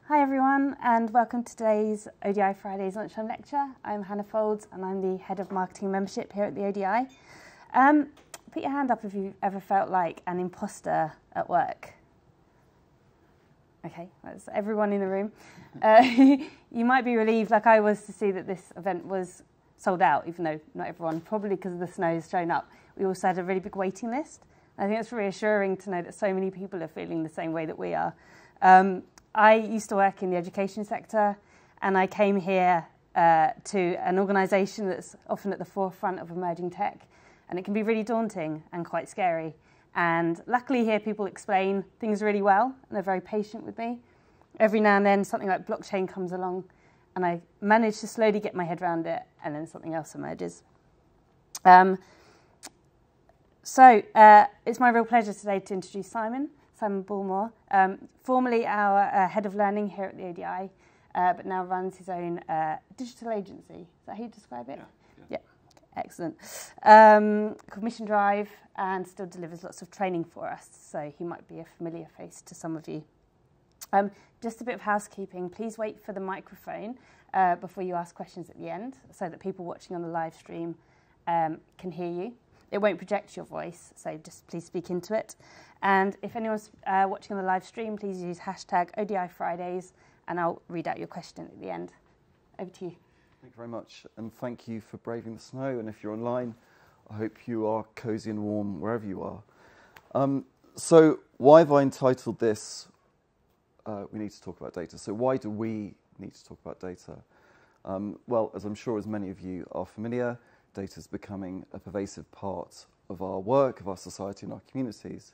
Hi everyone, and welcome to today's ODI Fridays lunchtime lecture. I'm Hannah Folds and I'm the Head of Marketing Membership here at the ODI. Put your hand up if you've ever felt like an imposter at work. Okay, that's everyone in the room. You might be relieved, like I was, to see that this event was sold out, even though not everyone, probably because of the snow, has shown up. We also had a really big waiting list. I think it's reassuring to know that so many people are feeling the same way that we are. I used to work in the education sector, and I came here to an organisation that's often at the forefront of emerging tech, and it can be really daunting and quite scary. And luckily here people explain things really well, and they're very patient with me. Every now and then something like blockchain comes along, and I manage to slowly get my head around it, and then something else emerges. So it's my real pleasure today to introduce Simon Bullmore, formerly our Head of Learning here at the ODI, but now runs his own digital agency. Is that how you describe it? Yeah. Excellent. Called Mission Drive, and still delivers lots of training for us, so he might be a familiar face to some of you. Just a bit of housekeeping. Please wait for the microphone before you ask questions at the end, so that people watching on the live stream can hear you. It won't project your voice, so just please speak into it. And if anyone's watching on the live stream, please use hashtag ODI Fridays, and I'll read out your question at the end. Over to you. Thank you very much, and thank you for braving the snow. And if you're online, I hope you are cosy and warm wherever you are. So why have I entitled this, We Need to Talk About Data? So why do we need to talk about data? Well, as I'm sure as many of you are familiar, data is becoming a pervasive part of our work, of our society and our communities.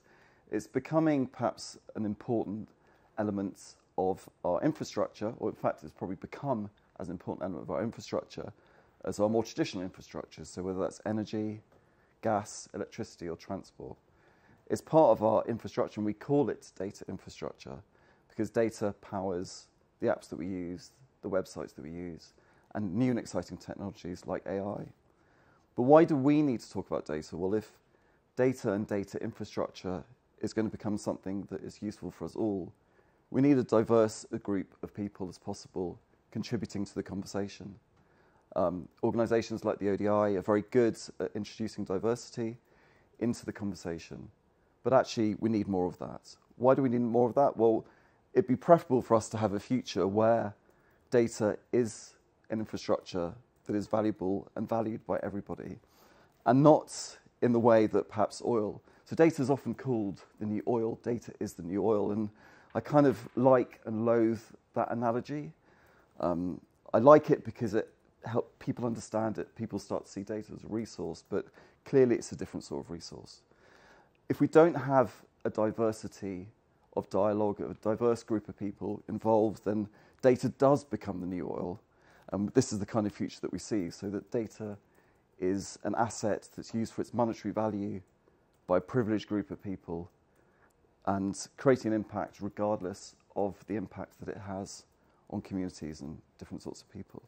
It's becoming perhaps an important element of our infrastructure, or in fact it's probably become as an important element of our infrastructure as our more traditional infrastructures, so whether that's energy, gas, electricity or transport. It's part of our infrastructure, and we call it data infrastructure because data powers the apps that we use, the websites that we use, and new and exciting technologies like AI. But why do we need to talk about data? Well, if data and data infrastructure is going to become something that is useful for us all, we need a diverse group of people as possible contributing to the conversation. Organisations like the ODI are very good at introducing diversity into the conversation, but actually we need more of that. Why do we need more of that? Well, it'd be preferable for us to have a future where data is an infrastructure that is valuable and valued by everybody, and not in the way that perhaps oil. So data is often called the new oil. Data is the new oil, and I kind of like and loathe that analogy. I like it because it helps people understand it. People start to see data as a resource, but clearly it's a different sort of resource. If we don't have a diversity of dialogue, a diverse group of people involved, then data does become the new oil. This is the kind of future that we see, so that data is an asset that's used for its monetary value by a privileged group of people and creating an impact regardless of the impact that it has on communities and different sorts of people.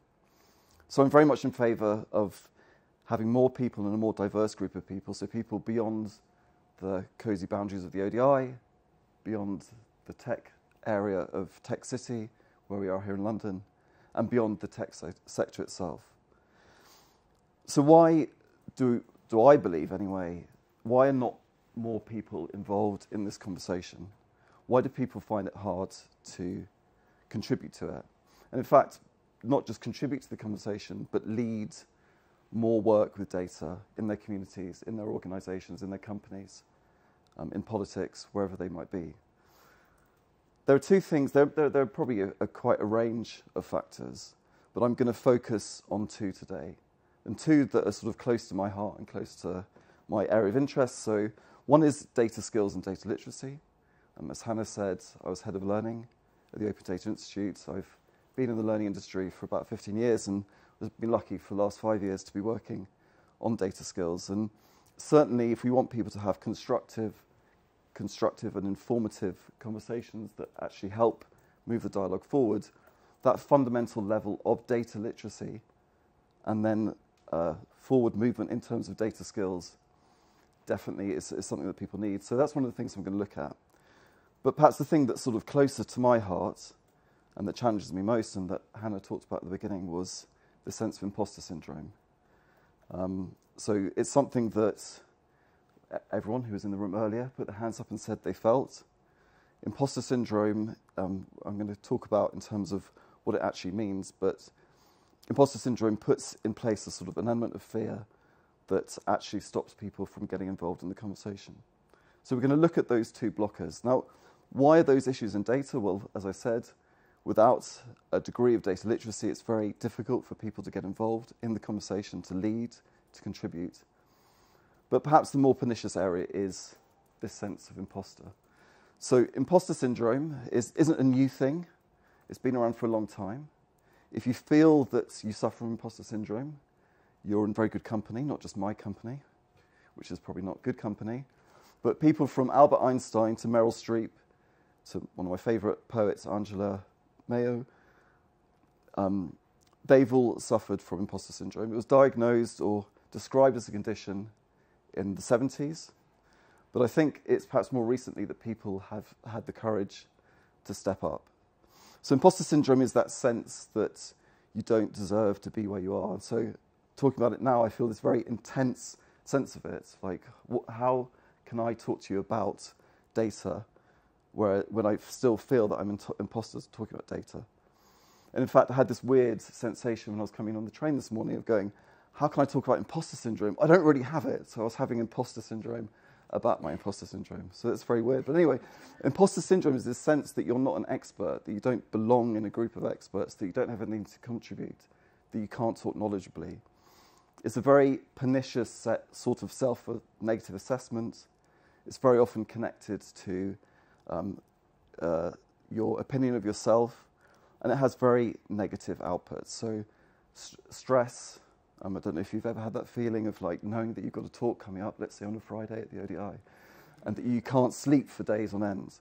So I'm very much in favour of having more people and a more diverse group of people, so people beyond the cosy boundaries of the ODI, beyond the tech area of Tech City, where we are here in London, and beyond the tech sector itself. So why do I believe, anyway, why are not more people involved in this conversation? Why do people find it hard to contribute to it? And in fact, not just contribute to the conversation, but lead more work with data in their communities, in their organisations, in their companies, in politics, wherever they might be. There are two things, there are probably quite a range of factors, but I'm going to focus on two today, and two that are sort of close to my heart and close to my area of interest. So one is data skills and data literacy. As Hannah said, I was head of learning at the Open Data Institute. I've been in the learning industry for about 15 years and have been lucky for the last 5 years to be working on data skills. And certainly if we want people to have constructive and informative conversations that actually help move the dialogue forward, that fundamental level of data literacy and then forward movement in terms of data skills definitely is something that people need. So that's one of the things I'm going to look at. But perhaps the thing that's sort of closer to my heart and that challenges me most, and that Hannah talked about at the beginning, was the sense of imposter syndrome. So it's something that everyone who was in the room earlier put their hands up and said they felt. Imposter syndrome, I'm going to talk about in terms of what it actually means, but imposter syndrome puts in place a sort of an element of fear that actually stops people from getting involved in the conversation. So we're going to look at those two blockers. Now, why are those issues in data? Well, as I said, without a degree of data literacy, it's very difficult for people to get involved in the conversation, to lead, to contribute. But perhaps the more pernicious area is this sense of imposter. So imposter syndrome isn't a new thing. It's been around for a long time. If you feel that you suffer from imposter syndrome, you're in very good company, not just my company, which is probably not good company, but people from Albert Einstein to Meryl Streep to one of my favourite poets, Angela Mayo, they've all suffered from imposter syndrome. It was diagnosed or described as a condition in the 70s, but I think it's perhaps more recently that people have had the courage to step up. So imposter syndrome is that sense that you don't deserve to be where you are. And so talking about it now, I feel this very intense sense of it. Like, how can I talk to you about data when I still feel that I'm an imposter talking about data? And in fact, I had this weird sensation when I was coming on the train this morning of going, how can I talk about imposter syndrome? I don't really have it. So I was having imposter syndrome about my imposter syndrome. So that's very weird. But anyway, imposter syndrome is this sense that you're not an expert, that you don't belong in a group of experts, that you don't have anything to contribute, that you can't talk knowledgeably. It's a very pernicious sort of self-negative assessment. It's very often connected to your opinion of yourself, and it has very negative outputs. So stress, I don't know if you've ever had that feeling of like knowing that you've got a talk coming up, let's say on a Friday at the ODI, and that you can't sleep for days on end.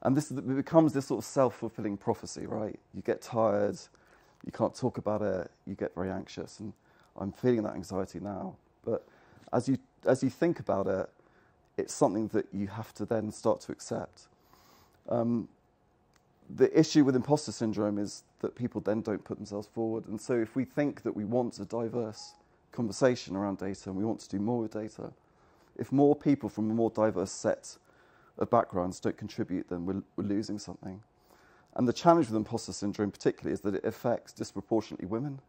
And it becomes this sort of self-fulfilling prophecy, right? You get tired, you can't talk about it, you get very anxious, and I'm feeling that anxiety now. But as you think about it, it's something that you have to then start to accept. The issue with imposter syndrome is that people then don't put themselves forward. And so if we think that we want a diverse conversation around data and we want to do more with data, if more people from a more diverse set of backgrounds don't contribute, then we're losing something. And the challenge with imposter syndrome particularly is that it affects disproportionately women.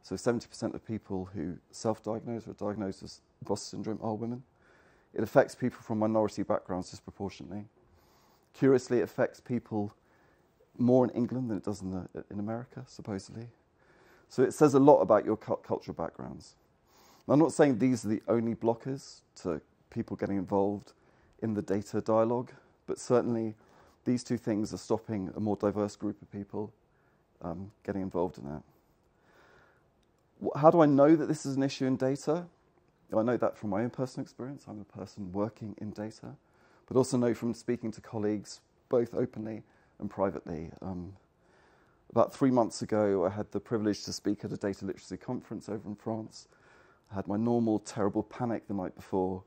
So 70% of people who self-diagnose or are diagnosed with imposter syndrome are women. It affects people from minority backgrounds disproportionately. Curiously, it affects people more in England than it does in America, supposedly. So it says a lot about your cultural backgrounds. Now, I'm not saying these are the only blockers to people getting involved in the data dialogue, but certainly these two things are stopping a more diverse group of people getting involved in it. How do I know that this is an issue in data? I know that from my own personal experience. I'm a person working in data, but also know from speaking to colleagues, both openly and privately. About 3 months ago, I had the privilege to speak at a data literacy conference over in France. I had my normal terrible panic the night before,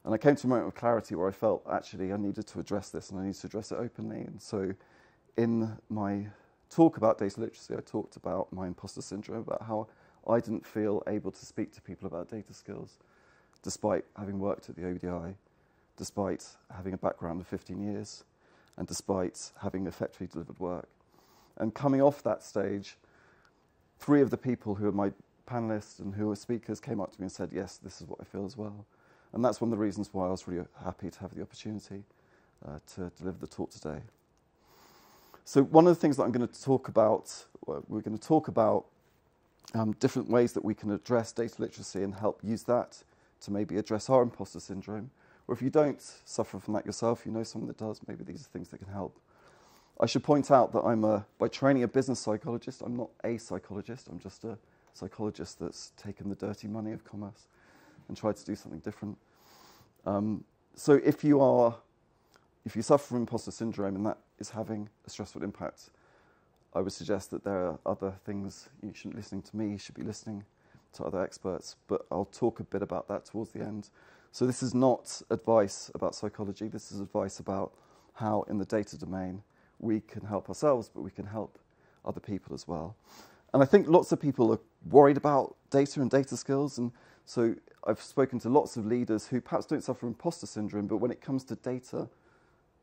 and I came to a moment of clarity where I felt actually I needed to address this and I needed to address it openly. And so in my talk about data literacy, I talked about my imposter syndrome, about how I didn't feel able to speak to people about data skills, despite having worked at the ODI, despite having a background of 15 years, and despite having effectively delivered work. And coming off that stage, 3 of the people who are my panellists and who are speakers came up to me and said, yes, this is what I feel as well. And that's one of the reasons why I was really happy to have the opportunity to deliver the talk today. So one of the things that I'm going to talk about, we're going to talk about different ways that we can address data literacy and help use that to maybe address our imposter syndrome. Or if you don't suffer from that yourself, you know someone that does, maybe these are things that can help. I should point out that I'm, by training, a business psychologist. I'm not a psychologist. I'm just a psychologist that's taken the dirty money of commerce and tried to do something different. So if you suffer from imposter syndrome and that is having a stressful impact, I would suggest that there are other things. You shouldn't be listening to me, you should be listening to other experts, but I'll talk a bit about that towards the end. So this is not advice about psychology, this is advice about how in the data domain we can help ourselves, but we can help other people as well. And I think lots of people are worried about data and data skills. And so I've spoken to lots of leaders who perhaps don't suffer imposter syndrome, but when it comes to data,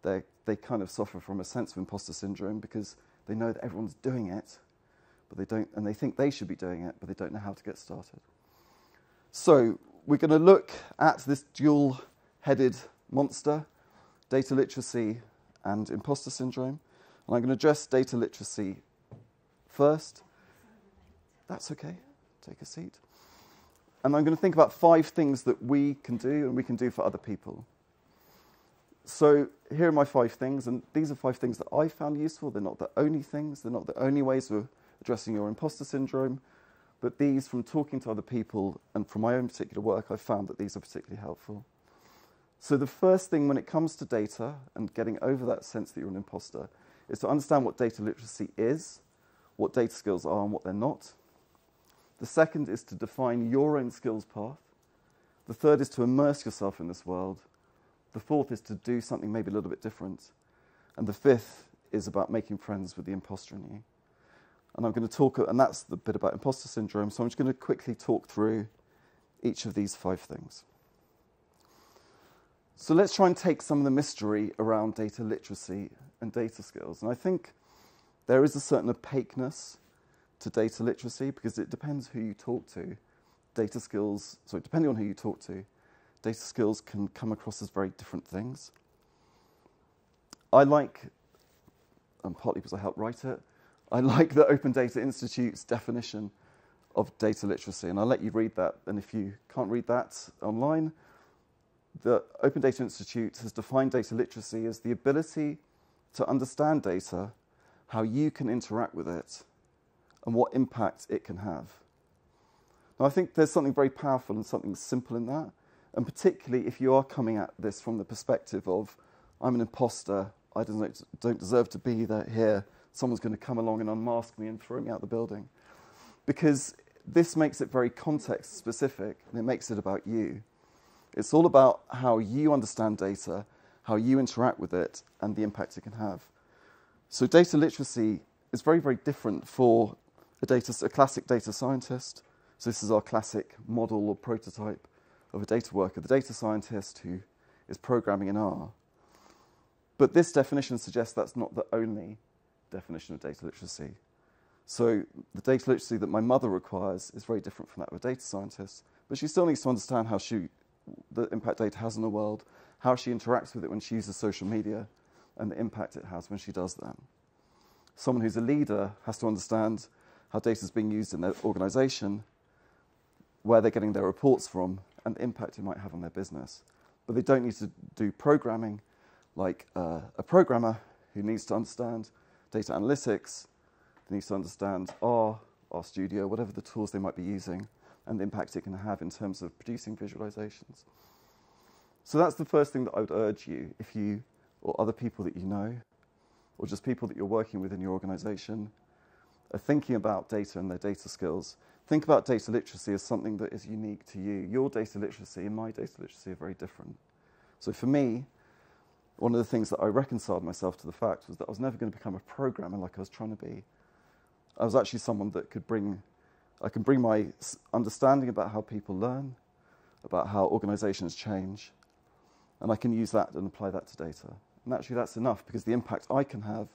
they kind of suffer from a sense of imposter syndrome because they know that everyone's doing it, but they don't, and they think they should be doing it, but they don't know how to get started. So we're going to look at this dual-headed monster, data literacy and imposter syndrome. And I'm going to address data literacy first. That's okay. Take a seat. And I'm going to think about 5 things that we can do and we can do for other people. So here are my 5 things, and these are 5 things that I found useful. They're not the only things. They're not the only ways of addressing your imposter syndrome. But these, from talking to other people and from my own particular work, I've found that these are particularly helpful. So the first thing when it comes to data and getting over that sense that you're an imposter is to understand what data literacy is, what data skills are and what they're not. The second is to define your own skills path. The third is to immerse yourself in this world. The fourth is to do something maybe a little bit different. And the fifth is about making friends with the imposter in you. And I'm going to talk, and that's the bit about imposter syndrome, so I'm just going to quickly talk through each of these 5 things. So let's try and take some of the mystery around data literacy and data skills. And I think there is a certain opaqueness to data literacy because it depends who you talk to. Depending on who you talk to, data skills can come across as very different things. I like, and partly because I helped write it, I like the Open Data Institute's definition of data literacy, and I'll let you read that. And if you can't read that online, the Open Data Institute has defined data literacy as the ability to understand data, how you can interact with it, and what impact it can have. Now, I think there's something very powerful and something simple in that, and particularly if you are coming at this from the perspective of, I'm an imposter, I don't deserve to be here, someone's going to come along and unmask me and throw me out the building. Because this makes it very context specific, and it makes it about you. It's all about how you understand data, how you interact with it, and the impact it can have. So data literacy is very, very different for a classic data scientist. So this is our classic model or prototype of a data worker, the data scientist who is programming in R. But this definition suggests that's not the only definition of data literacy. So the data literacy that my mother requires is very different from that of a data scientist, but she still needs to understand how the impact data has on the world, how she interacts with it when she uses social media, and the impact it has when she does that. Someone who's a leader has to understand how data is being used in their organization, where they're getting their reports from, and the impact it might have on their business. But they don't need to do programming like a programmer who needs to understand data analytics, they need to understand R Studio, whatever the tools they might be using, and the impact it can have in terms of producing visualizations. So that's the first thing that I would urge you, if you, or other people that you know, or just people that you're working with in your organization, are thinking about data and their data skills. Think about data literacy as something that is unique to you. Your data literacy and my data literacy are very different. So for me, one of the things that I reconciled myself to the fact was that I was never going to become a programmer like I was trying to be. I was actually someone that I can bring my understanding about how people learn, about how organizations change, and I can use that and apply that to data. And actually that's enough because the impact I can have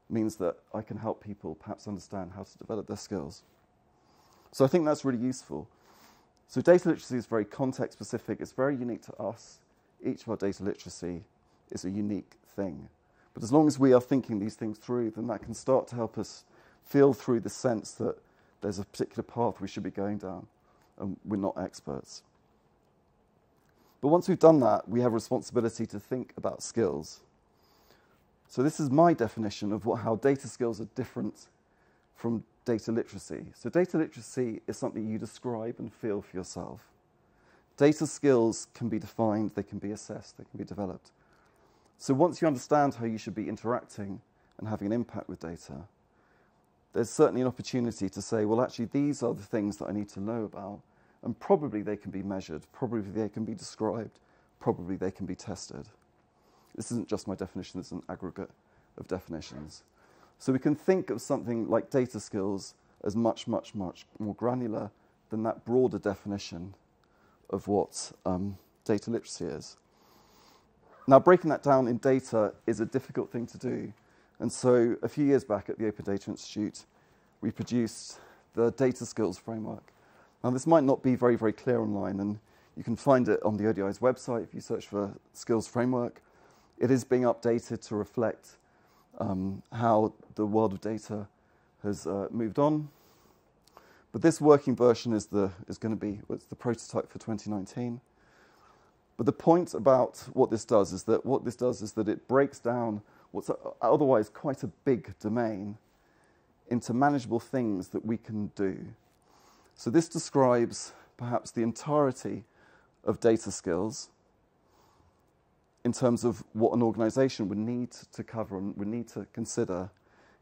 means that I can help people perhaps understand how to develop their skills. So I think that's really useful. So data literacy is very context specific, it's very unique to us. Each of our data literacy is a unique thing. But as long as we are thinking these things through, then that can start to help us feel through the sense that there's a particular path we should be going down, and we're not experts. But once we've done that, we have a responsibility to think about skills. So this is my definition of how data skills are different from data literacy. So data literacy is something you describe and feel for yourself. Data skills can be defined, they can be assessed, they can be developed. So once you understand how you should be interacting and having an impact with data, there's certainly an opportunity to say, well, actually, these are the things that I need to know about, and probably they can be measured, probably they can be described, probably they can be tested. This isn't just my definition, it's an aggregate of definitions. So we can think of something like data skills as much, much, much more granular than that broader definition of what data literacy is. Now, breaking that down in data is a difficult thing to do. And so a few years back at the Open Data Institute, we produced the data skills framework. Now, this might not be very, very clear online, and you can find it on the ODI's website if you search for skills framework. It is being updated to reflect how the world of data has moved on. But this working version is going to be the prototype for 2019. But the point about what this does is that it breaks down what's otherwise quite a big domain into manageable things that we can do. So this describes perhaps the entirety of data skills in terms of what an organization would need to cover and would need to consider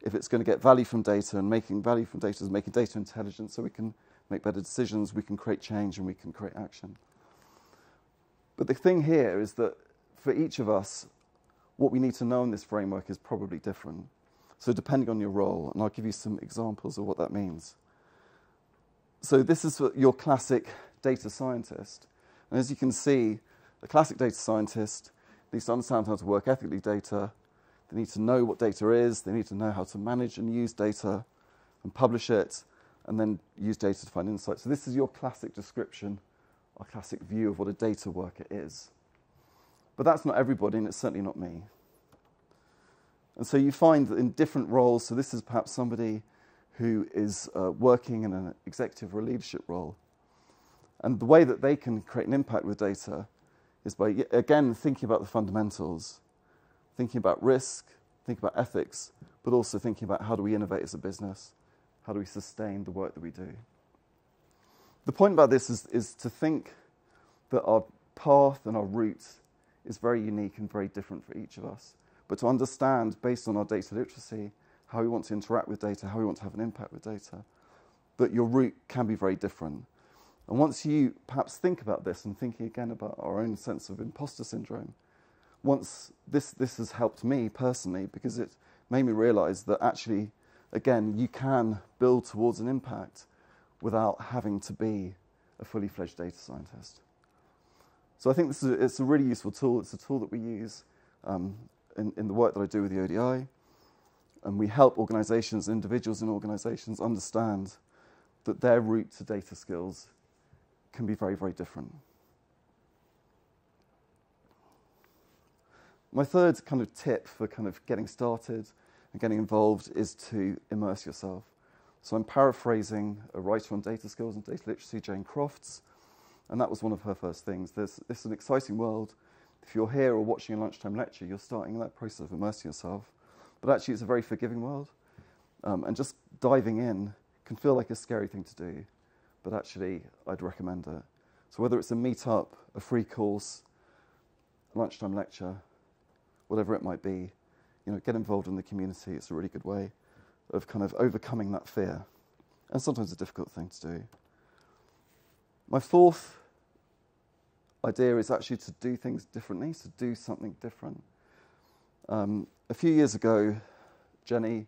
if it's going to get value from data, and making value from data is making data intelligent so we can make better decisions, we can create change, and we can create action. But the thing here is that for each of us, what we need to know in this framework is probably different. So depending on your role, and I'll give you some examples of what that means. So this is your classic data scientist. And as you can see, a classic data scientist needs to understand how to work ethically data. They need to know what data is. They need to know how to manage and use data and publish it, and then use data to find insights. So this is your classic description, our classic view of what a data worker is. But that's not everybody, and it's certainly not me. And so you find that in different roles, so this is perhaps somebody who is working in an executive or a leadership role. And the way that they can create an impact with data is by, again, thinking about the fundamentals, thinking about risk, thinking about ethics, but also thinking about how do we innovate as a business, how do we sustain the work that we do. The point about this is to think that our path and our route is very unique and very different for each of us, but to understand, based on our data literacy, how we want to interact with data, how we want to have an impact with data, that your route can be very different. And once you perhaps think about this, and thinking again about our own sense of imposter syndrome, once this has helped me personally, because it made me realize that actually, again, you can build towards an impact without having to be a fully fledged data scientist. So I think it's a really useful tool. It's a tool that we use in the work that I do with the ODI. And we help organizations, individuals in organizations understand that their route to data skills can be very, very different. My third kind of tip for kind of getting started and getting involved is to immerse yourself. So I'm paraphrasing a writer on data skills and data literacy, Jane Crofts, and that was one of her first things. This is an exciting world. If you're here or watching a lunchtime lecture, you're starting that process of immersing yourself. But actually, it's a very forgiving world. And just diving in can feel like a scary thing to do, but actually, I'd recommend it. So whether it's a meetup, a free course, a lunchtime lecture, whatever it might be, get involved in the community. It's a really good way of kind of overcoming that fear, and sometimes a difficult thing to do. My fourth idea is actually to do things differently, to do something different. A few years ago, Jenny,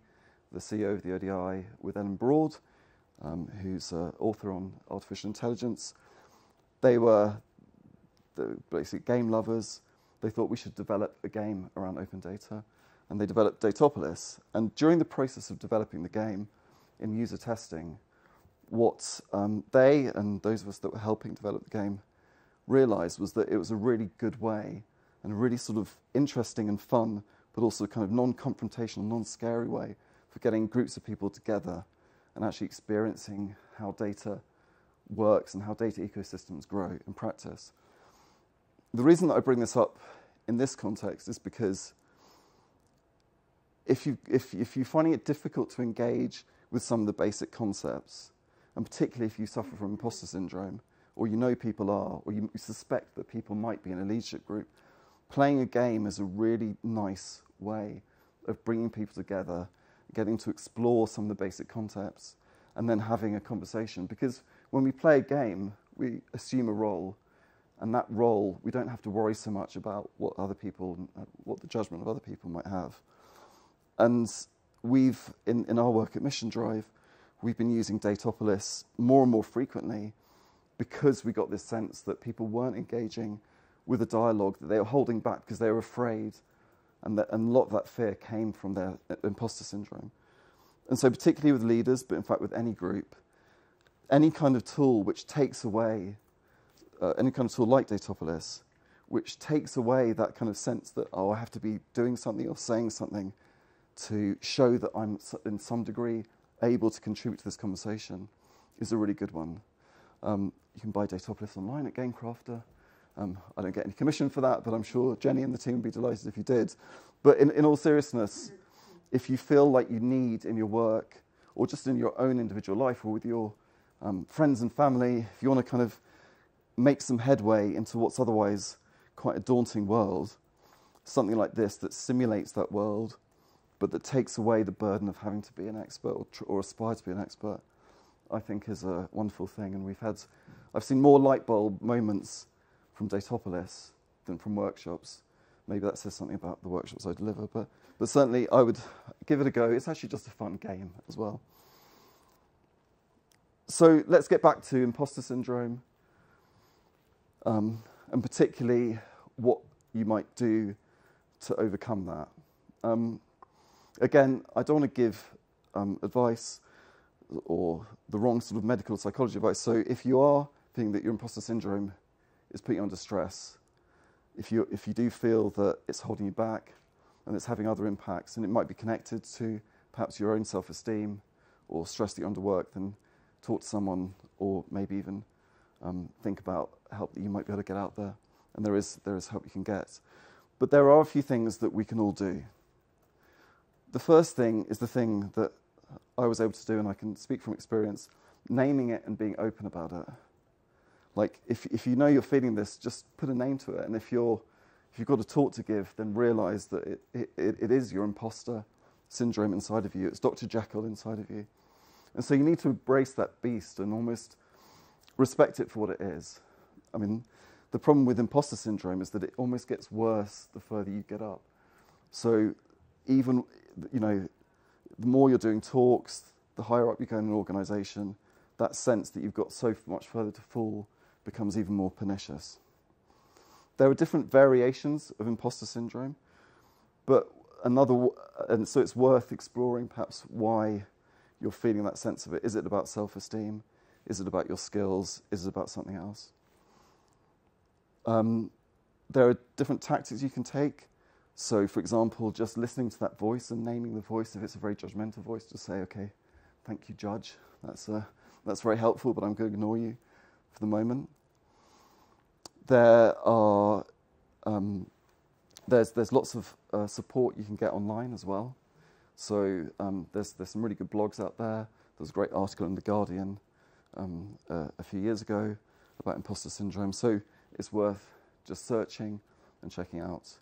the CEO of the ODI, with Ellen Broad, who's an author on artificial intelligence, they were basically game lovers. They thought we should develop a game around open data, and they developed Datapolis. And during the process of developing the game in user testing, what they and those of us that were helping develop the game realized was that it was a really good way and a really sort of interesting and fun, but also kind of non-confrontational, non-scary way for getting groups of people together and actually experiencing how data works and how data ecosystems grow in practice. The reason that I bring this up in this context is because if you're finding it difficult to engage with some of the basic concepts, and particularly if you suffer from imposter syndrome, or you know people are, or you suspect that people might be in a leadership group, playing a game is a really nice way of bringing people together, getting to explore some of the basic concepts, and then having a conversation. Because when we play a game, we assume a role, and that role, we don't have to worry so much about what other people, what the judgment of other people might have. And we've, in our work at Mission Drive, we've been using Datopolis more and more frequently because we got this sense that people weren't engaging with a dialogue, that they were holding back because they were afraid, and a lot of that fear came from their imposter syndrome. And so particularly with leaders, but in fact with any group, any kind of tool which takes away, any kind of tool like Datopolis, which takes away that kind of sense that, oh, I have to be doing something or saying something to show that I'm in some degree able to contribute to this conversation, is a really good one. You can buy Datopolis online at GameCrafter. I don't get any commission for that, but I'm sure Jenny and the team would be delighted if you did. But in all seriousness, if you feel like you need in your work, or just in your own individual life, or with your friends and family, if you want to kind of make some headway into what's otherwise quite a daunting world, something like this that simulates that world, but that takes away the burden of having to be an expert or aspire to be an expert, I think is a wonderful thing. And I've seen more light bulb moments from Datopolis than from workshops. Maybe that says something about the workshops I deliver, but certainly I would give it a go. It's actually just a fun game as well. So let's get back to imposter syndrome, and particularly what you might do to overcome that. Again, I don't want to give advice or the wrong sort of medical psychology advice. So if you are feeling that your imposter syndrome is putting you under stress, if you do feel that it's holding you back and it's having other impacts, and it might be connected to perhaps your own self-esteem or stress that you're under work, then talk to someone, or maybe even think about help that you might be able to get out there. And there is help you can get. But there are a few things that we can all do. The first thing is the thing that I was able to do, and I can speak from experience, naming it and being open about it. Like, if you know you're feeling this, just put a name to it. And if you've got a talk to give, then realise that it is your imposter syndrome inside of you. It's Dr. Jekyll inside of you. And so you need to embrace that beast and almost respect it for what it is. I mean, the problem with imposter syndrome is that it almost gets worse the further you get up. So even, the more you're doing talks, the higher up you go in an organisation, that sense that you've got so much further to fall becomes even more pernicious. There are different variations of imposter syndrome, and so it's worth exploring perhaps why you're feeling that sense of it. Is it about self-esteem? Is it about your skills? Is it about something else? There are different tactics you can take. So, for example, just listening to that voice and naming the voice. If it's a very judgmental voice, just say, "Okay, thank you, Judge. That's very helpful, but I'm going to ignore you for the moment." There are there's lots of support you can get online as well. So there's some really good blogs out there. There was a great article in The Guardian a few years ago about imposter syndrome. So it's worth just searching and checking out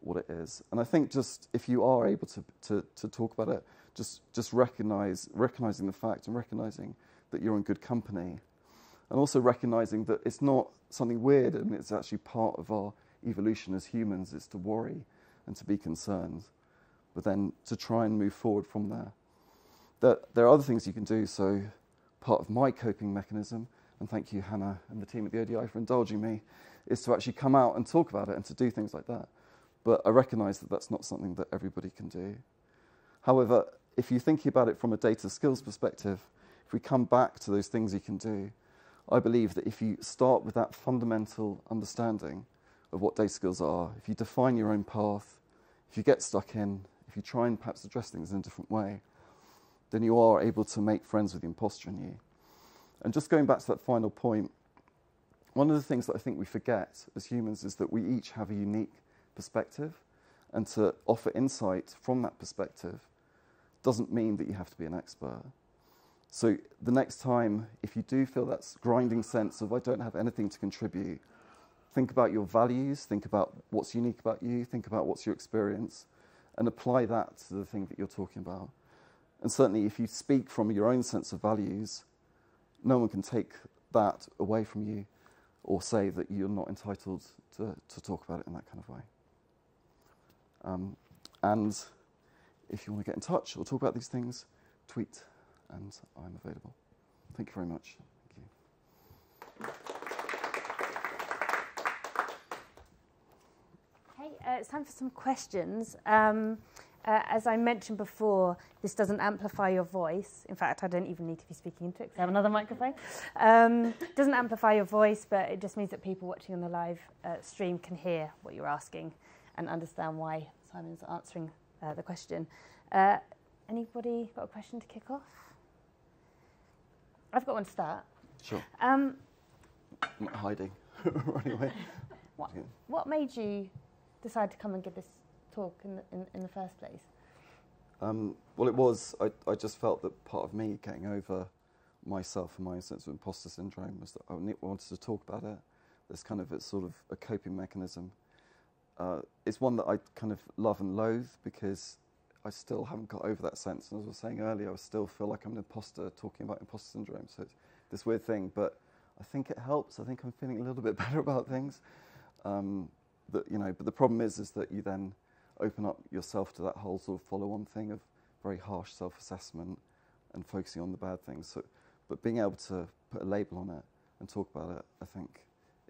what it is. And I think just if you are able to talk about it, just recognizing the fact and recognizing that you're in good company, and also recognizing that it's not something weird, and it's actually part of our evolution as humans, is to worry and to be concerned, but then to try and move forward from there. There are other things you can do. So part of my coping mechanism, and thank you, Hannah and the team at the ODI for indulging me, is to actually come out and talk about it and to do things like that. But I recognise that that's not something that everybody can do. However, if you're thinking about it from a data skills perspective, if we come back to those things you can do, I believe that if you start with that fundamental understanding of what data skills are, if you define your own path, if you get stuck in, if you try and perhaps address things in a different way, then you are able to make friends with the imposter in you. And just going back to that final point, one of the things that I think we forget as humans is that we each have a unique perspective, and to offer insight from that perspective doesn't mean that you have to be an expert. So the next time, if you do feel that grinding sense of, I don't have anything to contribute, think about your values, think about what's unique about you, think about what's your experience, and apply that to the thing that you're talking about. And certainly if you speak from your own sense of values, no one can take that away from you or say that you're not entitled to talk about it in that kind of way. And if you want to get in touch or talk about these things, tweet, and I'm available. Thank you very much. Thank you. Hey, it's time for some questions. As I mentioned before, this doesn't amplify your voice. In fact, I don't even need to be speaking into it because I have another microphone. Doesn't amplify your voice, but it just means that people watching on the live stream can hear what you're asking and understand why Simon's answering the question. Anybody got a question to kick off? I've got one to start. Sure. I'm not hiding. Running away. What made you decide to come and give this talk in the first place? Well, it was, I just felt that part of me getting over myself and my own sense of imposter syndrome was that I wanted to talk about it. There's kind of a sort of a coping mechanism. It's one that I kind of love and loathe because I still haven't got over that sense. And as I was saying earlier, I still feel like I'm an imposter talking about imposter syndrome. So it's this weird thing, but I think it helps. I think I'm feeling a little bit better about things. But the problem is that you then open up yourself to that whole sort of follow-on thing of very harsh self-assessment and focusing on the bad things. So, but being able to put a label on it and talk about it, I think,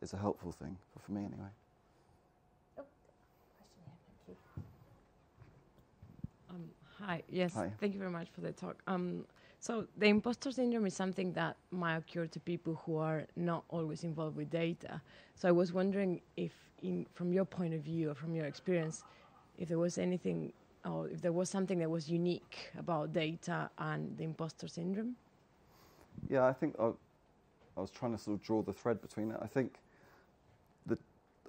is a helpful thing, for me anyway. Oh, question here, thank you. Hi, yes, Hi. Thank you very much for the talk. So the imposter syndrome is something that might occur to people who are not always involved with data. So I was wondering if, from your point of view or from your experience, if there was anything or if there was something that was unique about data and the imposter syndrome? Yeah, I think I was trying to sort of draw the thread between it. I think that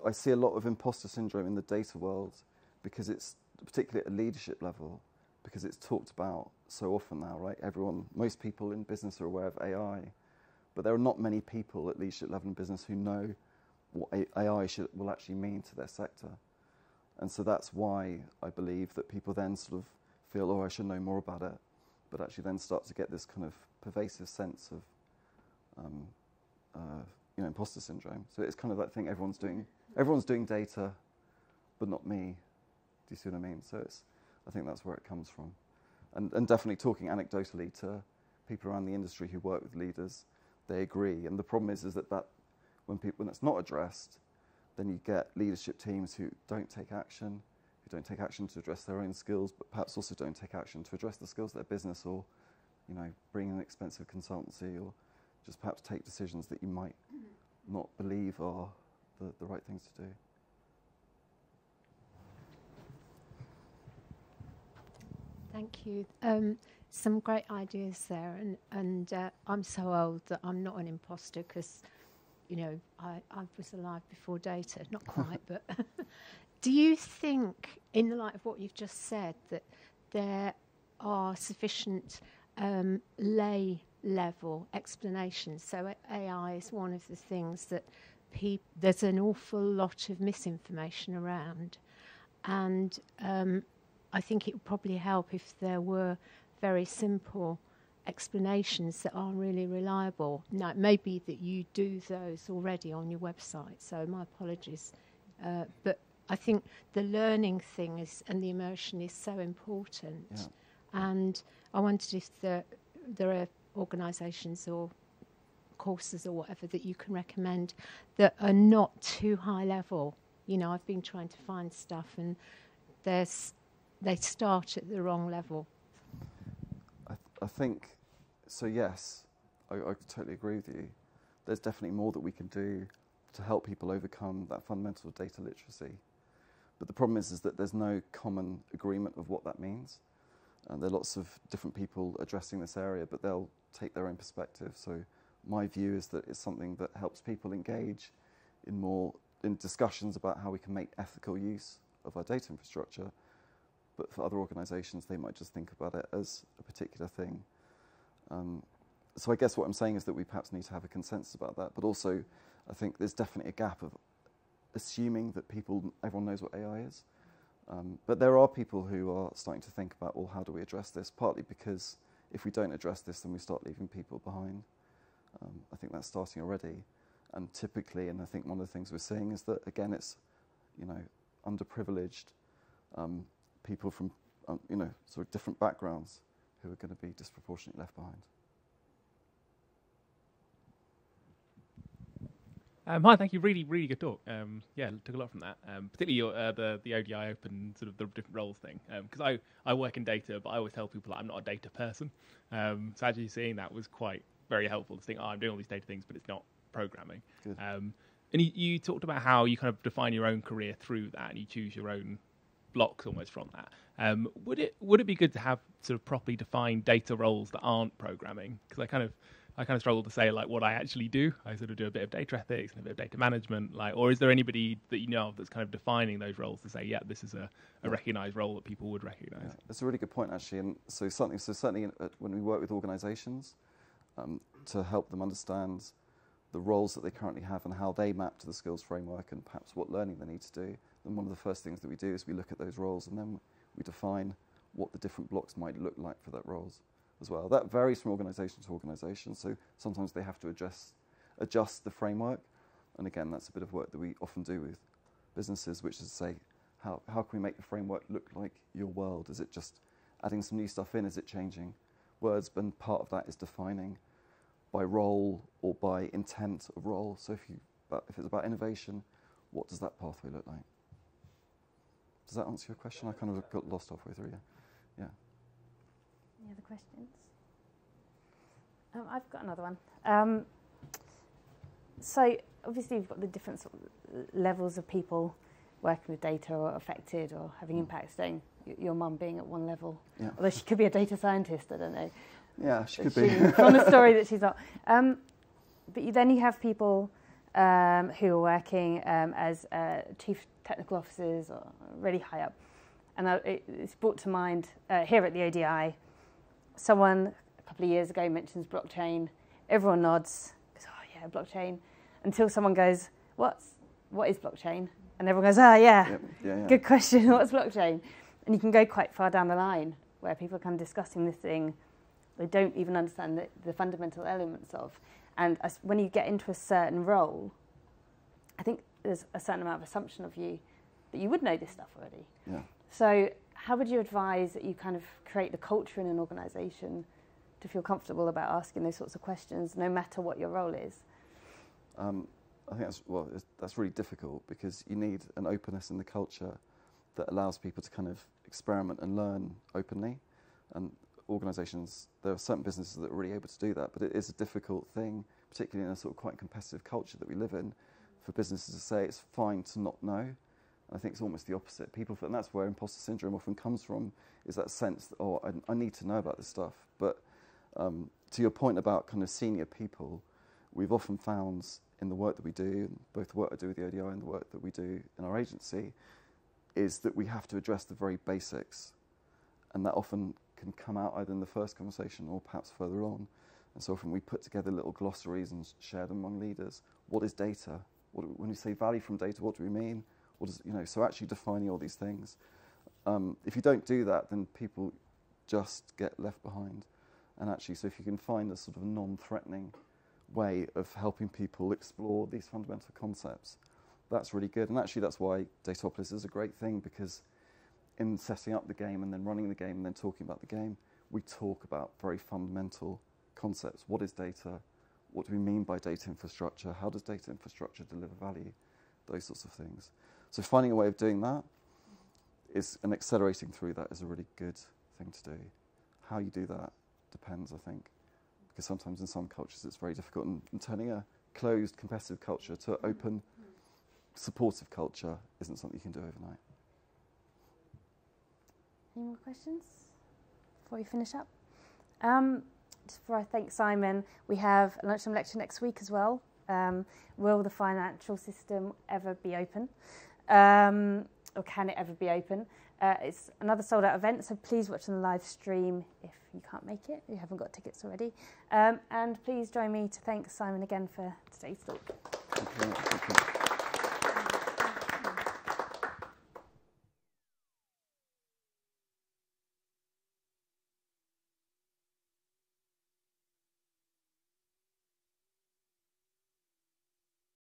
I see a lot of imposter syndrome in the data world because it's, particularly at a leadership level, because it's talked about so often now, right? Most people in business are aware of AI, but there are not many people at leadership level in business who know what AI will actually mean to their sector. And so that's why I believe that people then sort of feel, oh, I should know more about it, but actually then start to get this kind of pervasive sense of, imposter syndrome. So it's kind of that thing everyone's doing data, but not me. Do you see what I mean? So I think that's where it comes from. And definitely talking anecdotally to people around the industry who work with leaders, they agree. And the problem is that when it's not addressed, then you get leadership teams who don't take action to address their own skills, but perhaps also don't take action to address the skills of their business, or, bring in an expensive consultancy, or just perhaps take decisions that you might not believe are the right things to do. Thank you. Some great ideas there, and I'm so old that I'm not an imposter because, I was alive before data, not quite, but do you think, in the light of what you've just said, that there are sufficient lay-level explanations? So AI is one of the things that there's an awful lot of misinformation around, and I think it would probably help if there were very simple explanations that are really reliable. Now, it may be that you do those already on your website, so my apologies. But I think the learning thing and the immersion is so important. Yeah. And I wondered if there are organisations or courses or whatever that you can recommend that are not too high level. I've been trying to find stuff, and they start at the wrong level. I think, so yes, I totally agree with you. There's definitely more that we can do to help people overcome that fundamental data literacy. But the problem is that there's no common agreement of what that means. There are lots of different people addressing this area, but they'll take their own perspective. So my view is that it's something that helps people engage in discussions about how we can make ethical use of our data infrastructure. But for other organisations, they might just think about it as a particular thing. So I guess what I'm saying is that we perhaps need to have a consensus about that. But also, I think there's definitely a gap of assuming that everyone knows what AI is. But there are people who are starting to think about, well, how do we address this? Partly because if we don't address this, then we start leaving people behind. I think that's starting already. And typically, and I think one of the things we're seeing is that, again, it's, underprivileged people from sort of different backgrounds who are going to be disproportionately left behind. Hi, thank you. Really, really good talk. Yeah, took a lot from that. Particularly your, the ODI open sort of the different roles thing. Because I work in data, but I always tell people that I'm not a data person. So actually seeing that was very helpful to think, I'm doing all these data things, but it's not programming. Good. And you talked about how you kind of define your own career through that, and you choose your own blocks almost from that. Would it be good to have sort of properly defined data roles that aren't programming? Because I kind of struggle to say like what I actually do. I sort of do a bit of data ethics and a bit of data management, or is there anybody that you know of that's kind of defining those roles to say, yeah, this is a recognised role that people would recognise? Yeah, that's a really good point, actually. And so certainly when we work with organisations to help them understand the roles that they currently have and how they map to the skills framework and perhaps what learning they need to do, then one of the first things that we do is we look at those roles and then we define what the different blocks might look like for that roles as well. That varies from organisation to organisation, so sometimes they have to adjust the framework, and again, that's a bit of work that we often do with businesses, which is to say, how can we make the framework look like your world? Is it just adding some new stuff in? Is it changing words? And part of that is defining by role or by intent of role. So if it's about innovation, what does that pathway look like? Does that answer your question? I kind of got lost halfway through, yeah. Any other questions? I've got another one. So obviously you've got the different sort of levels of people working with data or affected or having impacts. Your mum being at one level, yeah. Although she could be a data scientist, I don't know. Yeah, she could be. From the story that she's not. But then you have people who are working as chief technical officers or really high up. And it's brought to mind here at the ODI, someone a couple of years ago mentions blockchain. Everyone nods, goes, oh yeah, blockchain, until someone goes, what is blockchain? And everyone goes, yeah. Good question, what's blockchain? And you can go quite far down the line where people are kind of discussing this thing they don't even understand the fundamental elements of. And when you get into a certain role, I think there's a certain amount of assumption of you that you would know this stuff already. Yeah. So how would you advise that you kind of create the culture in an organisation to feel comfortable about asking those sorts of questions, no matter what your role is? I think that's really difficult because you need an openness in the culture that allows people to kind of experiment and learn openly. And organisations, there are certain businesses that are really able to do that, but it is a difficult thing, particularly in a sort of quite competitive culture that we live in, for businesses to say it's fine to not know. And I think it's almost the opposite. And that's where imposter syndrome often comes from, is that sense that, I need to know about this stuff. But to your point about kind of senior people, we've often found in the work that we do, both the work I do with the ODI and the work that we do in our agency, is that we have to address the very basics. And that often can come out either in the first conversation or perhaps further on. And so often we put together little glossaries and share them among leaders. What is data? When we say value from data, what do we mean? So actually defining all these things. If you don't do that, then people just get left behind. And actually, so if you can find a sort of non-threatening way of helping people explore these fundamental concepts, that's really good. And actually, that's why Datapolis is a great thing, because in setting up the game and then running the game and then talking about the game, we talk about very fundamental concepts. What is data? What do we mean by data infrastructure? How does data infrastructure deliver value? Those sorts of things. So finding a way of doing that and accelerating through that is a really good thing to do. How you do that depends, I think, because sometimes in some cultures it's very difficult, and turning a closed, competitive culture to an open, supportive culture isn't something you can do overnight. Any more questions before we finish up? Just before I thank Simon, we have a lunchtime lecture next week as well. Will the financial system ever be open? Or can it ever be open? It's another sold out event, so please watch on the live stream if you can't make it, you haven't got tickets already. And please join me to thank Simon again for today's talk. Thank you.